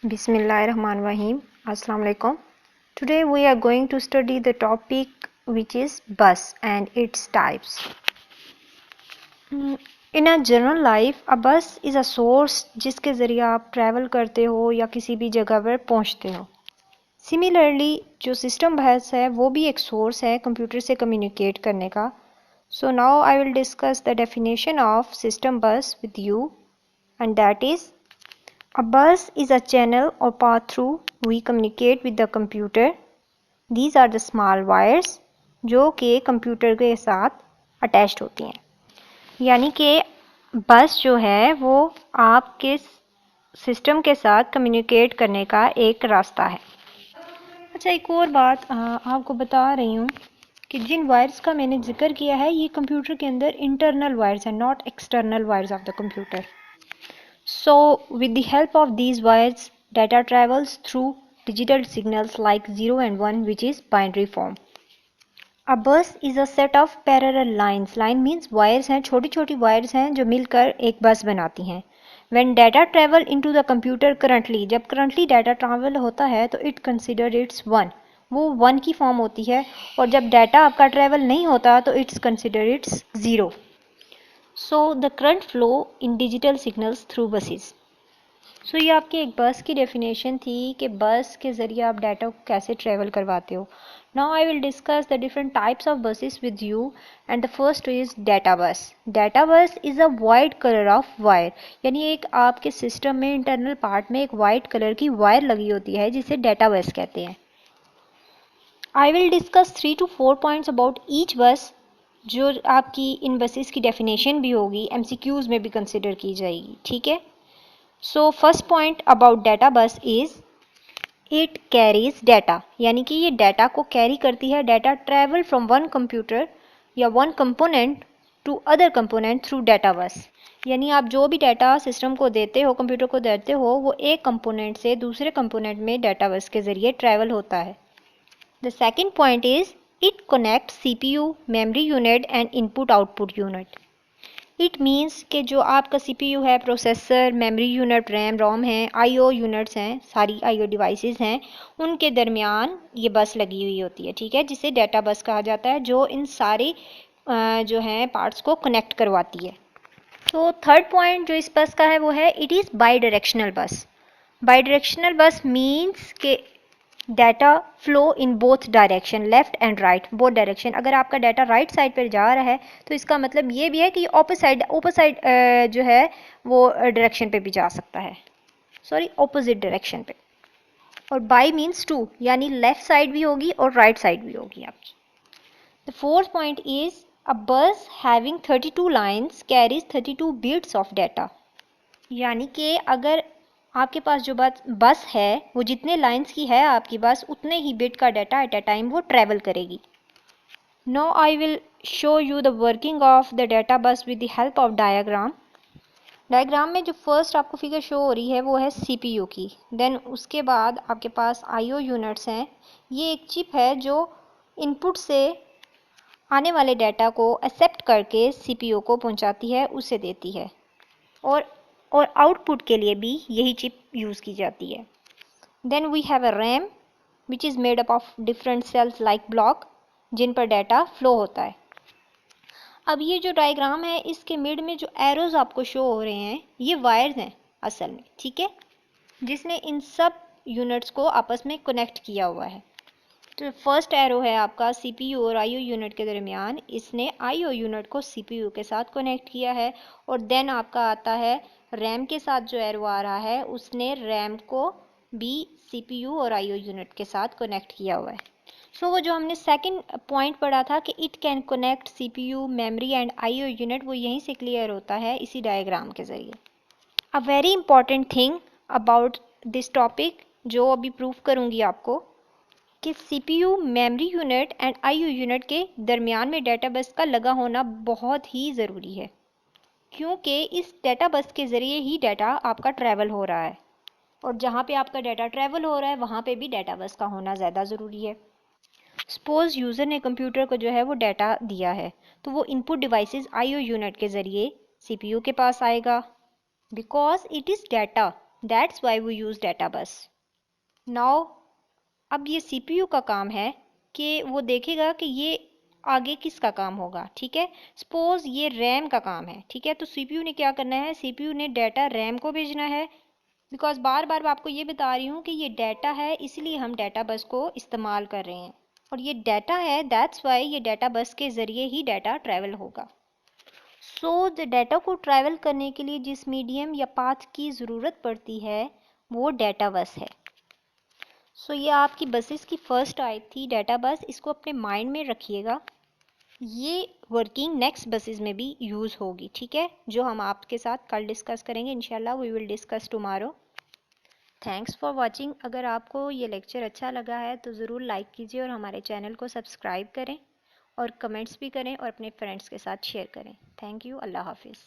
Bismillahirrahmanirrahim. Assalamu alaikum. Today we are going to study the topic which is bus and its types. In a general life, a bus is a source जिसके ज़रिए आप travel करते हो या किसी भी जगह पर पहुंचते हो. Similarly, जो सिस्टम बस है वो भी एक सोर्स है कंप्यूटर से कम्युनिकेट करने का. So now I will discuss the definition of system bus with you, and that is a bus is a channel or path through we communicate with the computer. These are the small wires जो कि computer के साथ attached होती हैं. यानी कि बस जो है वो आपके सिस्टम के साथ कम्युनिकेट करने का एक रास्ता है. अच्छा, एक और बात आपको बता रही हूँ कि जिन वायर्स का मैंने जिक्र किया है ये कंप्यूटर के अंदर इंटरनल वायर्स हैं, not external wires of the computer. So, with the help of these wires, data travels through digital signals like 0 and 1, which is binary form. A bus is a set of parallel lines. Line means wires हैं, छोटी छोटी wires हैं जो मिलकर एक बस बनाती हैं. When data travel into the computer currently, जब currently data travel होता है तो it consider it's 1. वो 1 की फॉर्म होती है. और जब डाटा आपका ट्रैवल नहीं होता तो it's consider it's 0. So the current flow in digital signals through buses. So ये आपकी एक बस की डेफिनेशन थी कि बस के ज़रिए आप डाटा को कैसे ट्रैवल करवाते हो. Now I will discuss the different types of buses with you, and the first is data bus. Data bus is a white color of wire. यानी एक आपके सिस्टम में इंटरनल पार्ट में एक वाइट कलर की wire लगी होती है जिसे डाटा बस कहते हैं. I will discuss 3 to 4 points about each bus, जो आपकी इन बसेस की डेफिनेशन भी होगी, MCQs में भी कंसिडर की जाएगी. ठीक है. So first point about data bus is it carries data. यानी कि ये डाटा को कैरी करती है. Data travel from one computer या one component to other component through data bus. यानी आप जो भी डाटा सिस्टम को देते हो, कंप्यूटर को देते हो, वो एक कंपोनेंट से दूसरे कंपोनेंट में डाटा बस के ज़रिए ट्रैवल होता है. The second point is it connects CPU, memory unit and input output unit. It means कि जो आपका CPU है, processor, memory unit, RAM ROM है, IO यूनिट्स हैं, सारी IO डिवाइसेस हैं, उनके दरमियान ये बस लगी हुई होती है. ठीक है, जिसे डाटा बस कहा जाता है, जो इन सारे जो हैं पार्ट्स को कनेक्ट करवाती है. तो थर्ड पॉइंट जो इस बस का है वो है इट इज़ बाई डायरेक्शनल बस. बाई डायरेक्शनल बस मीन्स के data flow in both direction, left and right, both direction. अगर आपका डाटा राइट साइड पर जा रहा है तो इसका मतलब ये भी है कि ऑपोजिट जो है वो डायरेक्शन पे भी जा सकता है, सॉरी ऑपोजिट डायरेक्शन पे. और बाई मीन्स टू, यानी लेफ्ट साइड भी होगी और राइट साइड भी होगी आपकी. The fourth point is a bus having 32 lines carries 32 bits of data. यानी कि अगर आपके पास जो बस है वो जितने लाइंस की है आपकी बस, उतने ही बिट का डाटा एट अ टाइम वो ट्रैवल करेगी. Now I will show you the working of the data बस with the help of diagram. Diagram में जो फर्स्ट आपको फिगर शो हो रही है वो है CPU की. देन उसके बाद आपके पास IO यूनिट्स हैं. ये एक चिप है जो इनपुट से आने वाले डाटा को एक्सेप्ट करके CPU को पहुंचाती है, उसे देती है. और आउटपुट के लिए भी यही चिप यूज़ की जाती है. Then we have a RAM which is made up of different cells like block, जिन पर डाटा फ्लो होता है. अब ये जो डायग्राम है इसके मिड में जो एरोज आपको शो हो रहे हैं ये वायर्स हैं असल में. ठीक है, जिसने इन सब यूनिट्स को आपस में कनेक्ट किया हुआ है. तो फर्स्ट एरो है आपका CPU और IO यूनिट के दरमियान, इसने IO यूनिट को CPU के साथ कनेक्ट किया है. और देन आपका आता है रैम के साथ जो एरो आ रहा है उसने रैम को भी CPU और IO यूनिट के साथ कनेक्ट किया हुआ है. सो वो जो हमने सेकंड पॉइंट पढ़ा था कि it can connect CPU, memory and IO unit, वो यहीं से क्लियर होता है इसी डायग्राम के ज़रिए. A very important thing about this topic जो अभी प्रूव करूँगी आपको कि CPU, memory unit and IO unit के दरमियान में डाटा बस का लगा होना बहुत ही ज़रूरी है, क्योंकि इस डाटा बस के ज़रिए ही डाटा आपका ट्रैवल हो रहा है. और जहाँ पे आपका डाटा ट्रैवल हो रहा है वहाँ पे भी डाटा बस का होना ज़्यादा ज़रूरी है. सपोज़ यूज़र ने कंप्यूटर को जो है वो डाटा दिया है, तो वो इनपुट डिवाइसेस IO यूनिट के ज़रिए CPU के पास आएगा. Because it is data, that's why we use data बस। नाउ अब ये सीपीयू का काम है कि वो देखेगा कि ये आगे किसका काम होगा, ठीक है। सपोज ये रैम का काम है, ठीक है। तो सीपीयू ने क्या करना है, सीपीयू ने डाटा रैम को भेजना है, बिकॉज बार बार मैं आपको ये बता रही हूँ कि ये डाटा है, इसलिए हम डाटा बस को इस्तेमाल कर रहे हैं। और ये डाटा है, दैट्स वाई ये डाटा बस के ज़रिए ही डाटा ट्रैवल होगा। सो द डाटा को ट्रैवल करने के लिए जिस मीडियम या पाथ की ज़रूरत पड़ती है वो डाटा बस है। सो ये आपकी बसेस की फर्स्ट टाइप थी डाटा बस, इसको अपने माइंड में रखिएगा। ये वर्किंग नेक्स्ट बसेस में भी यूज़ होगी, ठीक है, जो हम आपके साथ कल डिस्कस करेंगे इंशाल्लाह। We will discuss tomorrow. Thanks for watching. अगर आपको ये लेक्चर अच्छा लगा है तो ज़रूर लाइक कीजिए और हमारे चैनल को सब्सक्राइब करें और कमेंट्स भी करें और अपने फ्रेंड्स के साथ शेयर करें। Thank you. अल्लाह हाफिज़।